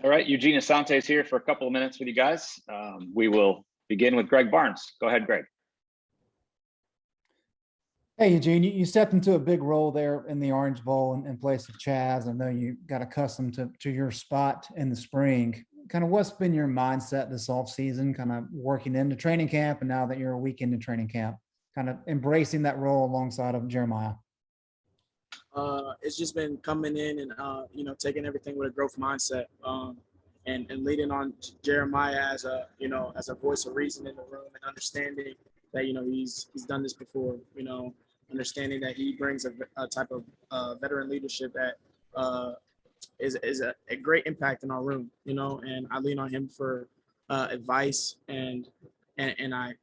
All right, Eugene Asante is here for a couple of minutes with you guys. We will begin with Greg Barnes. Go ahead, Greg. Hey, Eugene, you stepped into a big role there in the Orange Bowl in place of Chaz. I know you got accustomed to your spot in the spring. Kind of what's been your mindset this offseason, kind of working into training camp, and now that you're a week into training camp, kind of embracing that role alongside of Jeremiah? It's just been coming in and taking everything with a growth mindset, and leading on Jeremiah as a voice of reason in the room, and understanding that he's done this before. Understanding that he brings a type of veteran leadership that is a great impact in our room. And I lean on him for advice, and I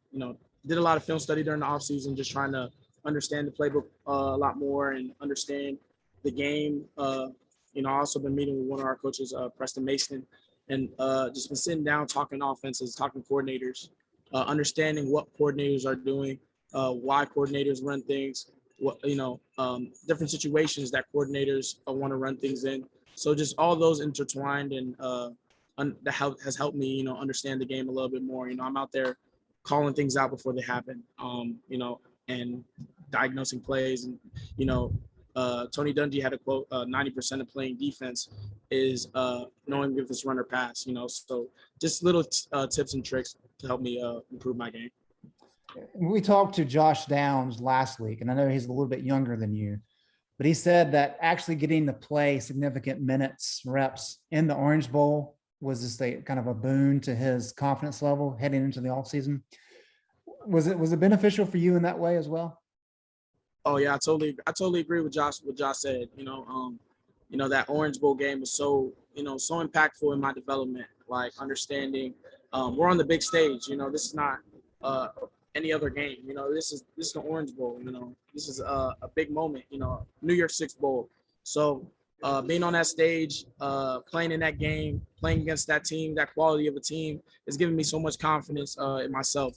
did a lot of film study during the offseason, just trying to understand the playbook a lot more and understand the game. I also been meeting with one of our coaches, Preston Mason, and just been sitting down, talking offenses, talking coordinators, understanding what coordinators are doing, why coordinators run things, what different situations that coordinators want to run things in. So just all those intertwined, and that has helped me, understand the game a little bit more. I'm out there calling things out before they happen, and diagnosing plays. And Tony Dungy had a quote: 90% of playing defense is knowing if it's run or pass. So just little tips and tricks to help me improve my game. We talked to Josh Downs last week, and I know he's a little bit younger than you, but he said that actually getting to play significant minutes, reps in the Orange Bowl was just a kind of a boon to his confidence level heading into the offseason. Was it beneficial for you in that way as well? Oh yeah, I totally agree with Josh. What Josh said. That Orange Bowl game was so so impactful in my development. Like understanding, we're on the big stage. This is not any other game. This is the Orange Bowl. This is a big moment. New Year's Six Bowl. So being on that stage, playing in that game, playing against that team, that quality of a team, is giving me so much confidence in myself.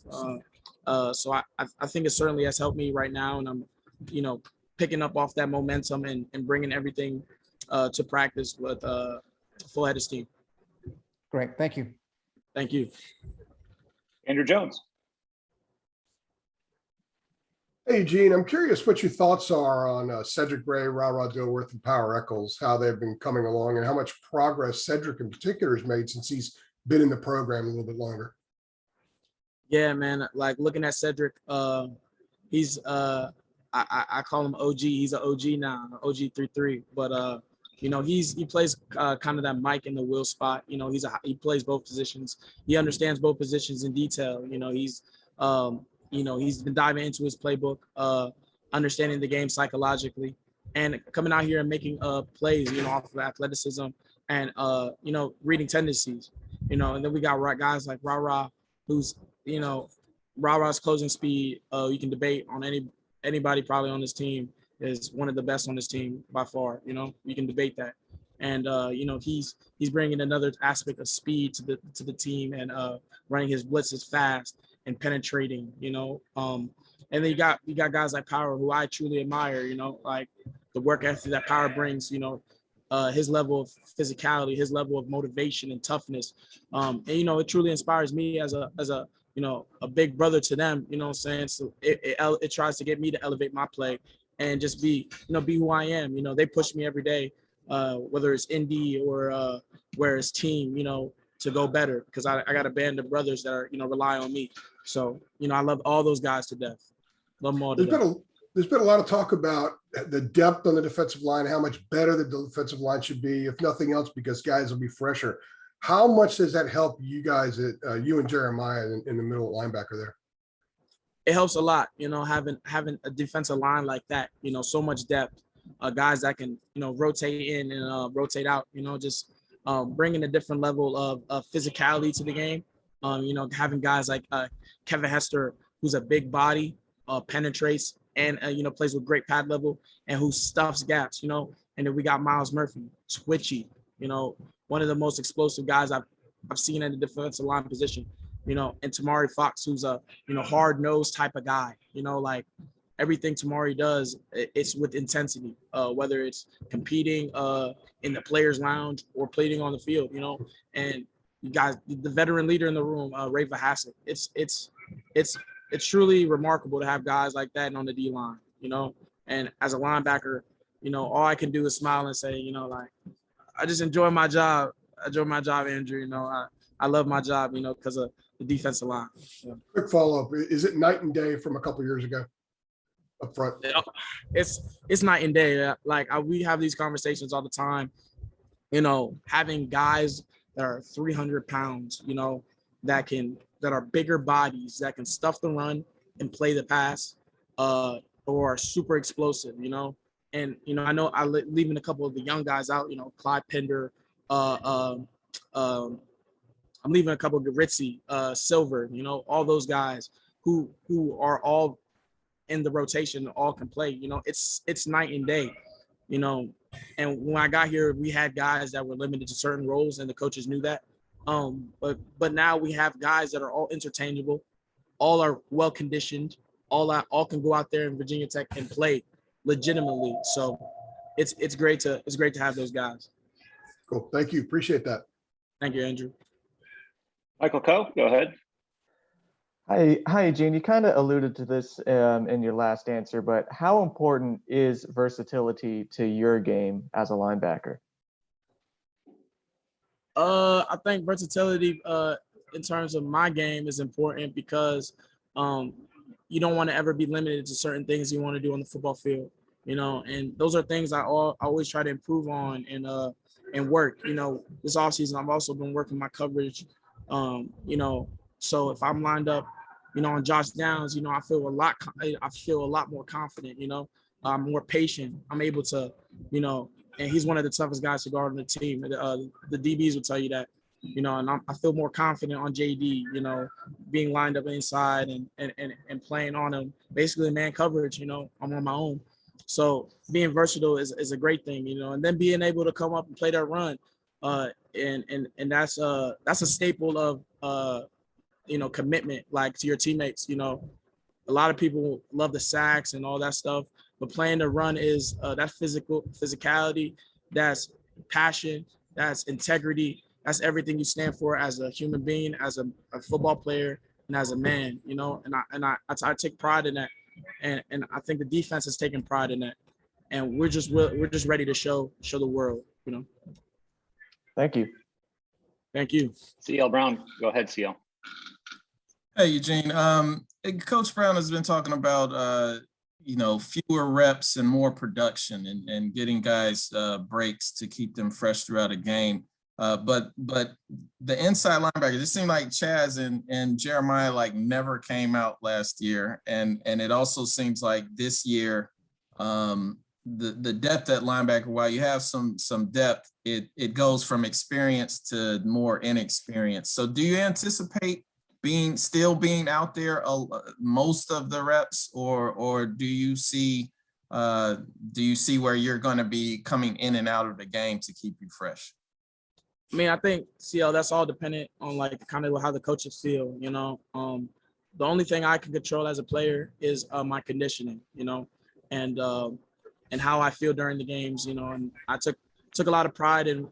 So I think it certainly has helped me right now, and I'm picking up off that momentum and bringing everything to practice with full head of steam. Great, thank you. Thank you. Andrew Jones. Hey, Eugene, I'm curious what your thoughts are on Cedric Gray, Ra Dilworth, and Power Eccles, how they've been coming along, and how much progress Cedric in particular has made since he's been in the program a little bit longer. Yeah, man. Like looking at Cedric, he's I call him OG. He's an OG now, OG 3-3. But he plays kind of that Mike in the Will spot. He plays both positions. He understands both positions in detail. He's been diving into his playbook, understanding the game psychologically, and coming out here and making plays, off of athleticism and reading tendencies. And then we got guys like Ra, who's Ra's closing speed. You can debate on anybody probably on this team is one of the best on this team by far. You can debate that, and he's bringing another aspect of speed to the team, and running his blitzes fast and penetrating. And then you got guys like Power, who I truly admire. Like the work ethic that Power brings. His level of physicality, his level of motivation and toughness. And it truly inspires me as a big brother to them, what I'm saying? So it tries to get me to elevate my play and just be who I am. They push me every day, whether it's Indy or where it's team, to go better, because I got a band of brothers that are, rely on me. So, I love all those guys to death. Love them all to death. There's been a lot of talk about the depth on the defensive line, how much better the defensive line should be, if nothing else, because guys will be fresher. How much does that help you guys, you and Jeremiah in the middle linebacker there? It helps a lot, having a defensive line like that, so much depth, guys that can, rotate in and rotate out, just bringing a different level of physicality to the game. Having guys like Kevin Hester, who's a big body, penetrates and, plays with great pad level and who stuffs gaps, and then we got Miles Murphy, twitchy, one of the most explosive guys I've seen in the defensive line position, and Tamari Fox, who's a, hard-nosed type of guy, like everything Tamari does, it's with intensity, whether it's competing in the players' lounge or playing on the field, you know. And you guys, the veteran leader in the room, Rafa Hassett, it's truly remarkable to have guys like that on the D line, you know. And as a linebacker, you know, all I can do is smile and say, you know, like, I just enjoy my job. I enjoy my job, Andrew. You know, I love my job, you know, because of the defensive line. Yeah. Quick follow-up. Is it night and day from a couple years ago up front? It's night and day. Like we have these conversations all the time, you know, having guys that are 300 pounds, you know, that are bigger bodies, that can stuff the run and play the pass, or are super explosive, you know. And, you know, I know leaving a couple of the young guys out, you know, Clyde Pender, I'm leaving a couple of Ritzy, Silver, you know, all those guys who are all in the rotation, all can play, you know. It's night and day, you know. And when I got here, we had guys that were limited to certain roles, and the coaches knew that. But now we have guys that are all interchangeable, all are well conditioned, all can go out there in Virginia Tech and play legitimately. So it's great to have those guys. Cool. Thank you. Appreciate that. Thank you, Andrew. Michael Coe, go ahead. Hi, Eugene. You kind of alluded to this in your last answer, but how important is versatility to your game as a linebacker? I think versatility in terms of my game is important because you don't want to ever be limited to certain things you want to do on the football field, you know, and those are things I always try to improve on and work. You know, this offseason I've also been working my coverage, you know, so if I'm lined up, you know, on Josh Downs, you know, I feel a lot more confident, you know. I'm more patient. I'm able to, you know, and he's one of the toughest guys to guard on the team. The DBs will tell you that, you know, and I feel more confident on JD, you know, being lined up inside and playing on him, basically man coverage, you know, I'm on my own. So being versatile is a great thing, you know, and then being able to come up and play that run. And that's a staple of, you know, commitment, like to your teammates. You know, a lot of people love the sacks and all that stuff, but playing the run is that physicality, that's passion, that's integrity, that's everything you stand for as a human being, as a football player, and as a man. You know, and I take pride in that, and I think the defense has taken pride in that, and we're just ready to show the world. You know. Thank you. Thank you. CL Brown, go ahead, CL. Hey, Eugene. Coach Brown has been talking about, you know, fewer reps and more production and getting guys breaks to keep them fresh throughout a game. But the inside linebackers, it seemed like Chaz and Jeremiah like never came out last year. And it also seems like this year, the depth at linebacker, while you have some depth, it goes from experience to more inexperience. So do you anticipate still being out there most of the reps, or do you see where you're going to be coming in and out of the game to keep you fresh? I mean, I think, CL, that's all dependent on like kind of how the coaches feel, you know. The only thing I can control as a player is my conditioning, you know, and how I feel during the games, you know. And I took a lot of pride in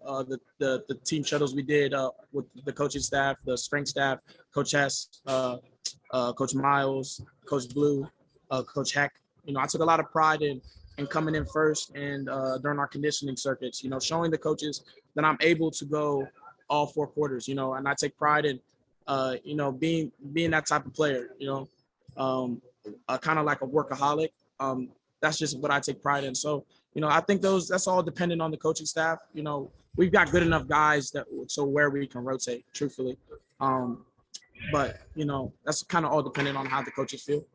the team shuttles we did with the coaching staff, the strength staff, Coach Hess, Coach Miles, Coach Blue, Coach Heck. You know, I took a lot of pride in coming in first and during our conditioning circuits, you know, showing the coaches that I'm able to go all 4 quarters, you know, and I take pride in, you know, being that type of player, you know, kind of like a workaholic. That's just what I take pride in. So, you know, I think that's all dependent on the coaching staff. You know, we've got good enough guys so where we can rotate, truthfully. But, you know, that's kind of all dependent on how the coaches feel.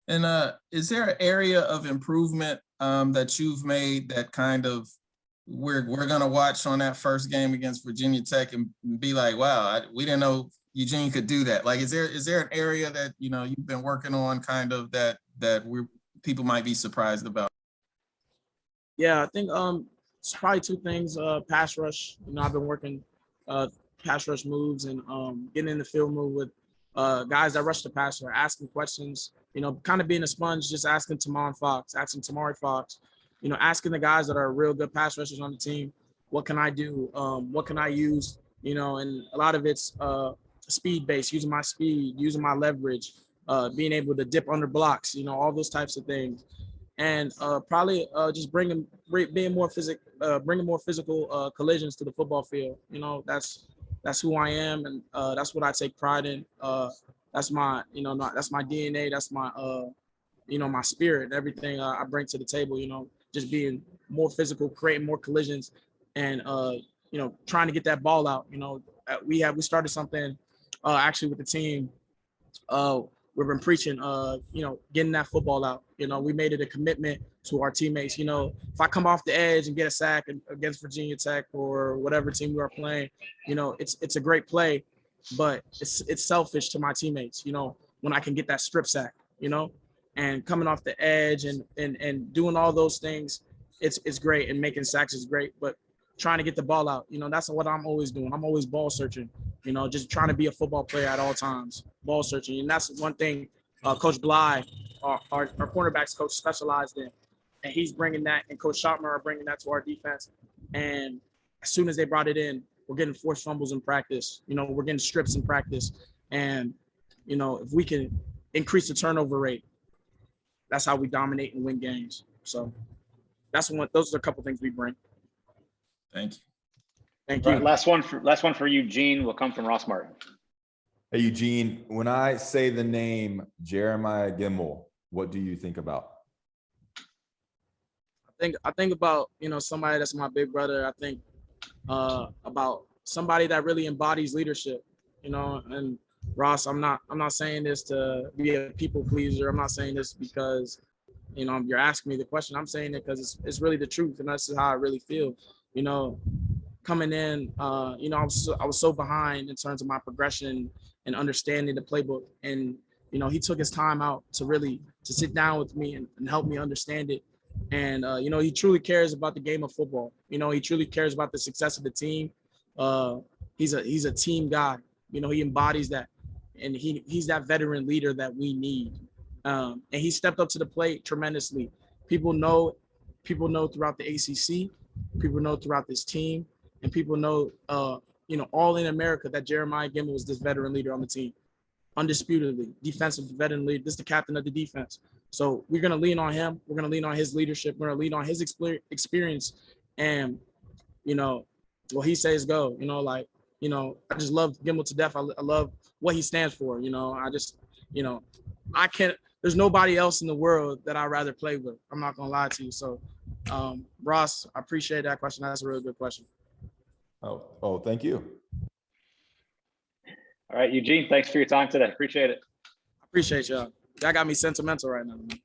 And is there an area of improvement that you've made that kind of we're going to watch on that first game against Virginia Tech and be like, wow, we didn't know Eugene could do that? Like, is there an area that, you know, you've been working on kind of that people might be surprised about? Yeah, I think it's probably 2 things. Pass rush. You know, I've been working pass rush moves and getting in the field move with guys that rush the passer, asking questions, you know, kind of being a sponge, just asking Tamari Fox, you know, asking the guys that are real good pass rushers on the team, what can I do? What can I use? You know, and a lot of it's speed based, using my speed, using my leverage, being able to dip under blocks, you know, all those types of things. And probably just bringing more physical collisions to the football field. You know, that's who I am, and that's what I take pride in. That's my, you know, that's my DNA. That's my, you know, my spirit. Everything I bring to the table. You know, just being more physical, creating more collisions, and you know, trying to get that ball out. You know, we started something actually with the team. We've been preaching, you know, getting that football out. You know, we made it a commitment to our teammates. You know, if I come off the edge and get a sack against Virginia Tech or whatever team we are playing, you know, it's a great play, but it's selfish to my teammates. You know, when I can get that strip sack, you know, and coming off the edge and doing all those things, it's great, and making sacks is great, but trying to get the ball out, you know, that's what I'm always doing. I'm always ball searching, you know, just trying to be a football player at all times, ball searching. And that's one thing Coach Bly, our cornerbacks coach, specialized in. And he's bringing that, and Coach Schottmer are bringing that to our defense. And as soon as they brought it in, we're getting forced fumbles in practice. You know, we're getting strips in practice. And, you know, if we can increase the turnover rate, that's how we dominate and win games. So those are a couple things we bring. Thank you. Thank All you. right, last one for Eugene will come from Ross Martin. Hey, Eugene, when I say the name Jeremiah Gemmel, what do you think about? I think about, you know, somebody that's my big brother. I think about somebody that really embodies leadership, you know. And Ross, I'm not saying this to be a people pleaser. I'm not saying this because, you know, you're asking me the question. I'm saying it because it's really the truth, and that's how I really feel. You know, coming in, you know, I was so behind in terms of my progression and understanding the playbook. And, you know, he took his time out to sit down with me and help me understand it. And, you know, he truly cares about the game of football. You know, he truly cares about the success of the team. He's a team guy. You know, he embodies that. And he's that veteran leader that we need. And he stepped up to the plate tremendously. People know throughout the ACC, people know throughout this team, and people know, you know, all in America that Jeremiah Gemmel was this veteran leader on the team, undisputedly, defensive veteran leader. This is the captain of the defense. So we're going to lean on him. We're going to lean on his leadership. We're going to lean on his experience. And, you know, what he says go, you know, like, you know, I just love Gemmel to death. I love what he stands for. You know, I just, you know, there's nobody else in the world that I'd rather play with. I'm not going to lie to you. So, Ross, I appreciate that question. That's a really good question. Oh, thank you. All right, Eugene, thanks for your time today. Appreciate it. I appreciate y'all. Y'all got me sentimental right now, man.